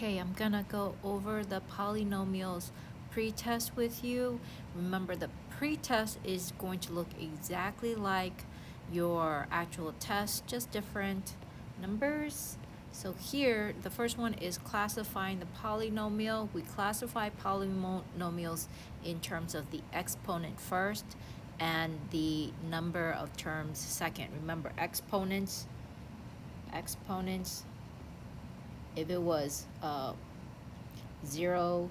Okay, I'm gonna go over the polynomials pretest with you. Remember, the pretest is going to look exactly like your actual test, just different numbers. So here, the first one is classifying the polynomial. We classify polynomials in terms of the exponent first and the number of terms second. Remember, exponents, if it was 0,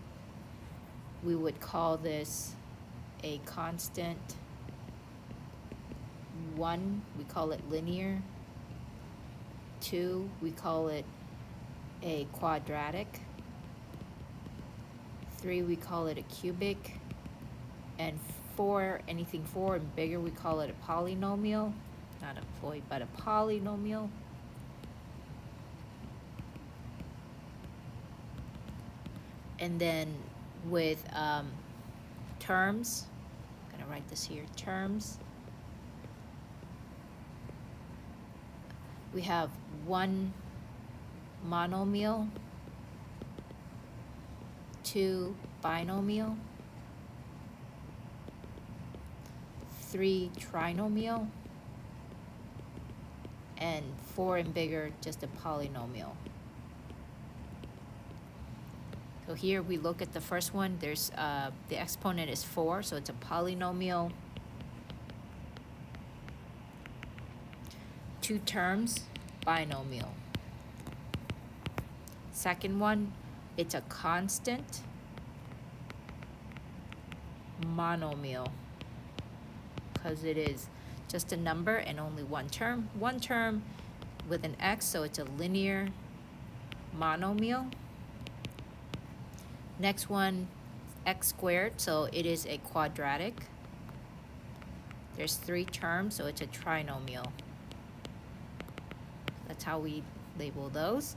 we would call this a constant. 1, we call it linear. 2, we call it a quadratic. 3, we call it a cubic. And 4, anything 4 and bigger, we call it a polynomial. Not a ploy, but a polynomial. And then with terms, I'm gonna write this here, terms. We have 1 monomial, 2 binomial, 3 trinomial, and 4 and bigger, just a polynomial. So here we look at the first one. There's the exponent is 4, so it's a polynomial. 2 terms, binomial. Second one, it's a constant, monomial, because it is just a number and only one term. One term with an x, so it's a linear monomial. Next one, x squared, so it is a quadratic. There's 3 terms, so it's a trinomial. That's how we label those.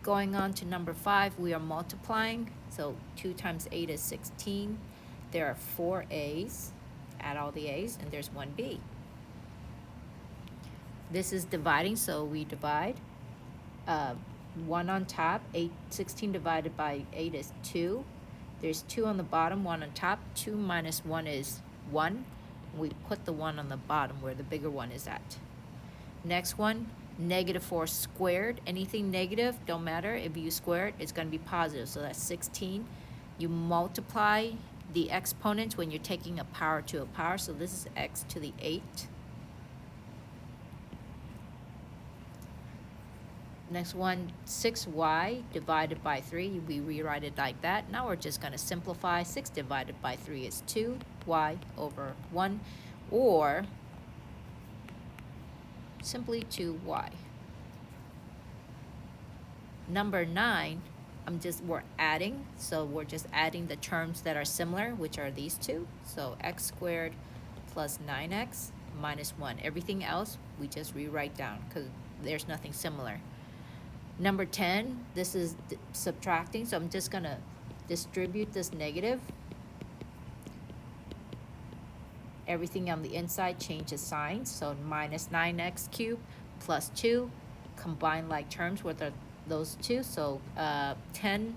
Going on to number 5, we are multiplying. So 2 times 8 is 16. There are 4 a's. Add all the a's, and there's 1 b. This is dividing, so we divide. 1 on top, 16 divided by 8 is 2. There's 2 on the bottom, 1 on top. 2 minus 1 is 1. We put the 1 on the bottom where the bigger one is at. Next one, negative 4 squared. Anything negative, don't matter. If you square it, it's going to be positive, so that's 16. You multiply the exponents when you're taking a power to a power, so this is x to the 8. Next one, 6y divided by 3. We rewrite it like that. Now we're just going to simplify. 6 divided by 3 is 2y over 1, or simply 2y. Number 9, we're adding, so we're just adding the terms that are similar, which are these two. So x squared plus 9x minus 1. Everything else we just rewrite down because there's nothing similar. Number 10, this is subtracting, so I'm just going to distribute this negative. Everything on the inside changes signs, so minus 9x cubed plus 2. Combine like terms with those two, so 10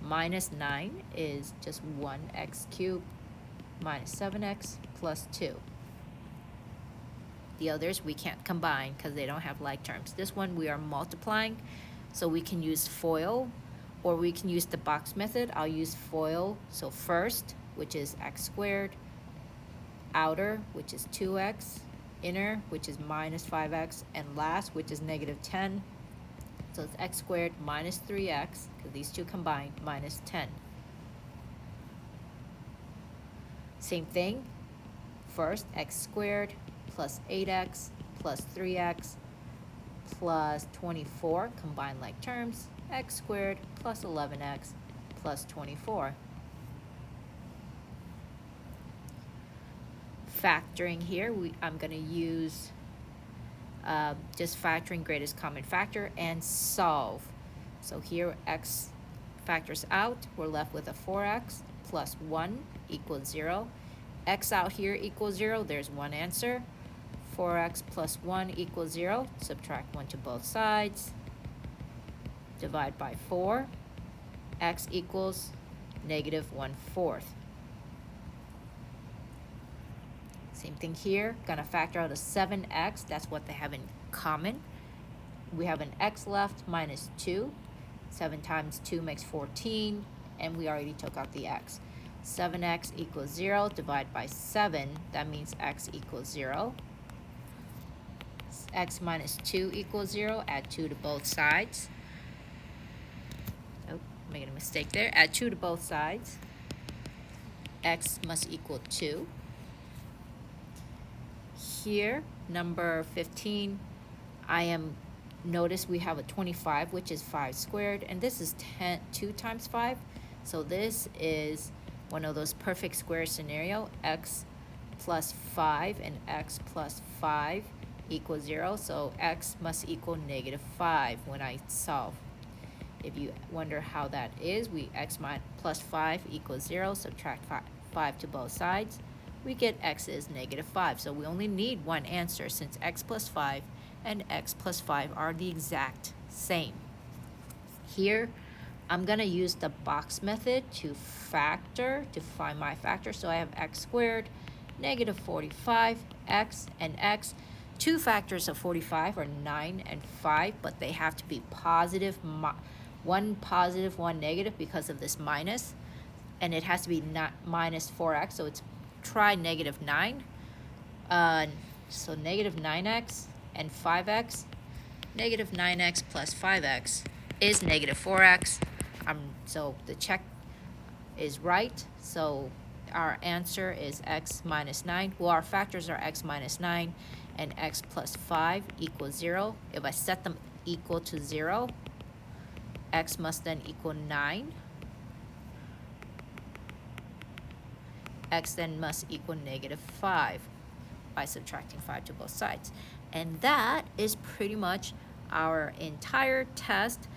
minus 9 is just 1x cubed minus 7x plus 2. The others we can't combine because they don't have like terms. This one we are multiplying, so we can use FOIL or we can use the box method. I'll use FOIL, so first, which is x squared, outer, which is 2x, inner, which is minus 5x, and last, which is negative 10. So it's x squared minus 3x, because these two combined, minus 10. Same thing, first, x squared plus 8x plus 3x plus 24, combine like terms, x squared plus 11x plus 24. Factoring here, I'm going to use just factoring greatest common factor and solve. So here x factors out, we're left with a 4x plus 1 equals 0. X out here equals 0, there's one answer. 4x plus 1 equals 0, subtract 1 to both sides, divide by 4. x equals -1/4. Same thing here, gonna factor out a 7x, that's what they have in common. We have an x left minus 2. 7 times 2 makes 14, and we already took out the x. 7x equals 0, divide by 7, that means x equals 0. X minus 2 equals 0, add 2 to both sides. Oh, making a mistake there. Add 2 to both sides. X must equal 2. Here, number 15, notice we have a 25, which is 5 squared, and this is 2 times 5. So this is one of those perfect square scenario, x plus 5 and x plus 5 equals 0. So x must equal -5 when I solve. If you wonder how that is, x plus 5 equals 0, subtract 5 to both sides. We get x is -5. So we only need one answer since x plus 5 and x plus 5 are the exact same. Here, I'm going to use the box method to find my factor. So I have x squared, -45, x, and x. Two factors of 45 are 9 and 5, but they have to be positive, one positive, one negative because of this minus. And it has to be minus 4x, so it's try -9. So -9x and 5x. -9x plus 5x is -4x. So the check is right. So our answer is x minus 9. Well, our factors are x minus 9 and x plus 5 equals 0. If I set them equal to 0, x must then equal 9. X then must equal -5 by subtracting 5 to both sides. And that is pretty much our entire test.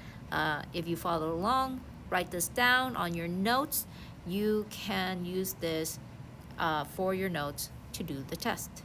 If you follow along, write this down on your notes. You can use this for your notes to do the test.